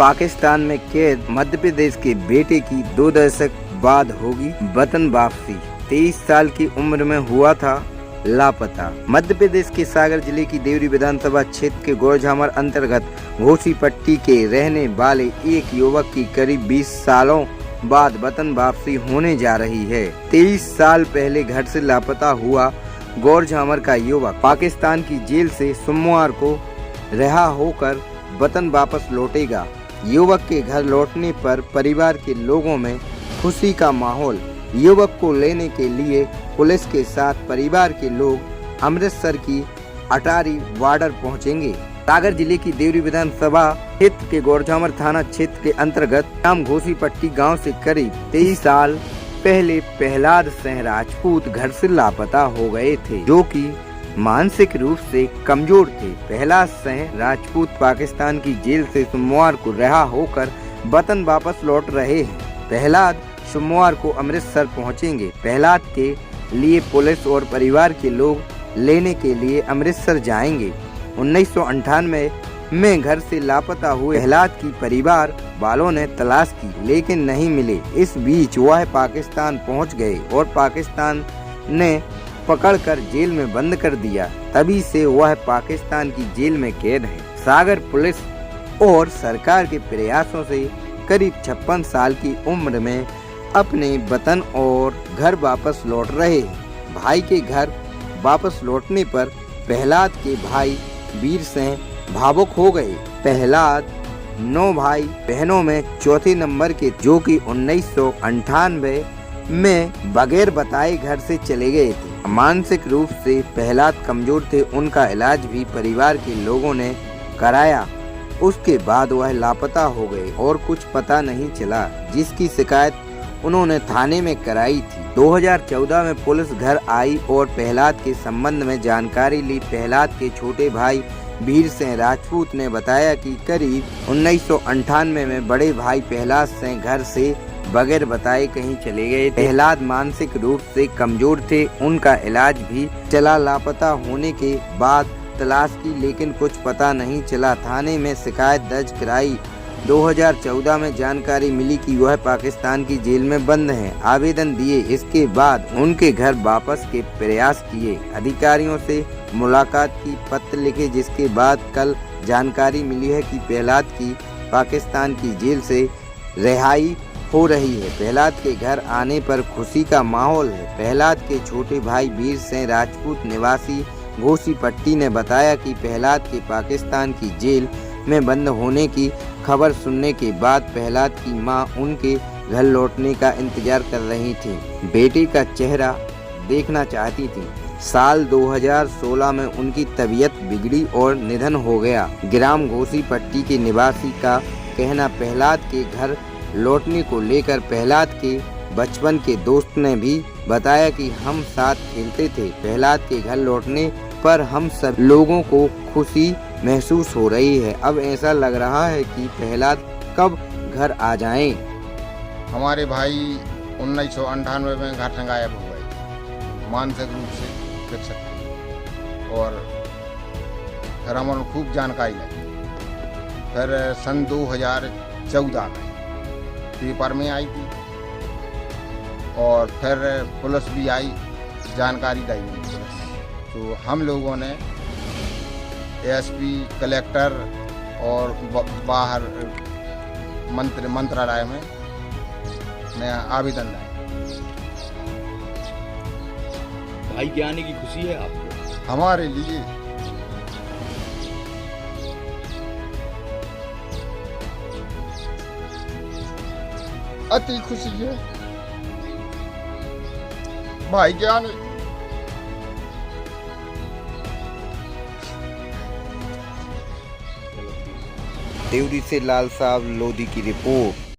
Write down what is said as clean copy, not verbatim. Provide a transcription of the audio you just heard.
पाकिस्तान में कैद मध्य प्रदेश के बेटे की 2 दशक बाद होगी वतन वापसी। 23 साल की उम्र में हुआ था लापता। मध्य प्रदेश के सागर जिले की देवरी विधानसभा क्षेत्र के गौरझामर अंतर्गत घोसी पट्टी के रहने वाले एक युवक की करीब 20 सालों बाद वतन वापसी होने जा रही है। 23 साल पहले घर से लापता हुआ गौरझामर का युवक पाकिस्तान की जेल से सोमवार को रिहा होकर वतन वापस लौटेगा। युवक के घर लौटने पर परिवार के लोगों में खुशी का माहौल। युवक को लेने के लिए पुलिस के साथ परिवार के लोग अमृतसर की अटारी बॉर्डर पहुंचेंगे। सागर जिले की देवरी विधानसभा क्षेत्र के गौरझामर थाना क्षेत्र के अंतर्गत ग्राम घोसी पट्टी गाँव से करीब 23 साल पहले प्रहलाद सिंह राजपूत घर से लापता हो गए थे, जो कि मानसिक रूप से कमजोर थे। प्रहलाद सिंह राजपूत पाकिस्तान की जेल से सोमवार को रिहा होकर वतन वापस लौट रहे हैं। प्रहलाद सोमवार को अमृतसर पहुंचेंगे। प्रहलाद के लिए पुलिस और परिवार के लोग लेने के लिए अमृतसर जाएंगे। 1998 में घर से लापता हुए प्रहलाद की परिवार वालों ने तलाश की लेकिन नहीं मिले। इस बीच वह पाकिस्तान पहुंच गए और पाकिस्तान ने पकड़कर जेल में बंद कर दिया। तभी से वह पाकिस्तान की जेल में कैद है। सागर पुलिस और सरकार के प्रयासों से करीब 56 साल की उम्र में अपने वतन और घर वापस लौट रहे हैं। भाई के घर वापस लौटने पर प्रहलाद के भाई वीर सिंह भावुक हो गए। प्रहलाद 9 भाई बहनों में चौथे नंबर के, जो कि 1998 में बगैर बताए घर से चले गए थे। मानसिक रूप से प्रहलाद कमजोर थे। उनका इलाज भी परिवार के लोगों ने कराया। उसके बाद वह लापता हो गए और कुछ पता नहीं चला, जिसकी शिकायत उन्होंने थाने में कराई थी। 2014 में पुलिस घर आई और प्रहलाद के संबंध में जानकारी ली। प्रहलाद के छोटे भाई वीर सिंह राजपूत ने बताया कि करीब 1998 में बड़े भाई प्रहलाद सिंह घर से बगैर बताए कहीं चले गए। प्रहलाद मानसिक रूप से कमजोर थे। उनका इलाज भी चला। लापता होने के बाद तलाश की लेकिन कुछ पता नहीं चला। थाने में शिकायत दर्ज कराई। 2014 में जानकारी मिली कि वह पाकिस्तान की जेल में बंद हैं। आवेदन दिए। इसके बाद उनके घर वापस के प्रयास किए। अधिकारियों से मुलाकात की, पत्र लिखे, जिसके बाद कल जानकारी मिली है कि प्रहलाद की पाकिस्तान की जेल से रिहाई हो रही है। प्रहलाद के घर आने पर खुशी का माहौल है। प्रहलाद के छोटे भाई वीर सिंह राजपूत निवासी घोसी पट्टी ने बताया कि प्रहलाद के पाकिस्तान की जेल में बंद होने की खबर सुनने के बाद प्रहलाद की मां उनके घर लौटने का इंतजार कर रही थी। बेटे का चेहरा देखना चाहती थी। साल 2016 में उनकी तबीयत बिगड़ी और निधन हो गया। ग्राम घोसी पट्टी के निवासी का कहना, प्रहलाद के घर लौटने को लेकर प्रहलाद के बचपन के दोस्त ने भी बताया कि हम साथ खेलते थे। प्रहलाद के घर लौटने पर हम सब लोगों को खुशी महसूस हो रही है। अब ऐसा लग रहा है कि प्रहलाद कब घर आ जाएं। हमारे भाई 1998 में घर से गायब हो गए, मानसिक रूप से विकसित, और फिर हमारे खूब जानकारी लगी। फिर सन 2014 में पेपर में आई थी और फिर पुलिस भी आई, जानकारी दी पुलिस। तो हम लोगों ने एसपी, कलेक्टर और बाहर मंत्रालय में आवेदन दिया। भाई के आने की खुशी है आपको? हमारे लिए अति खुशी है। भाई के आने देवरी से लाल साहब लोधी की रिपोर्ट।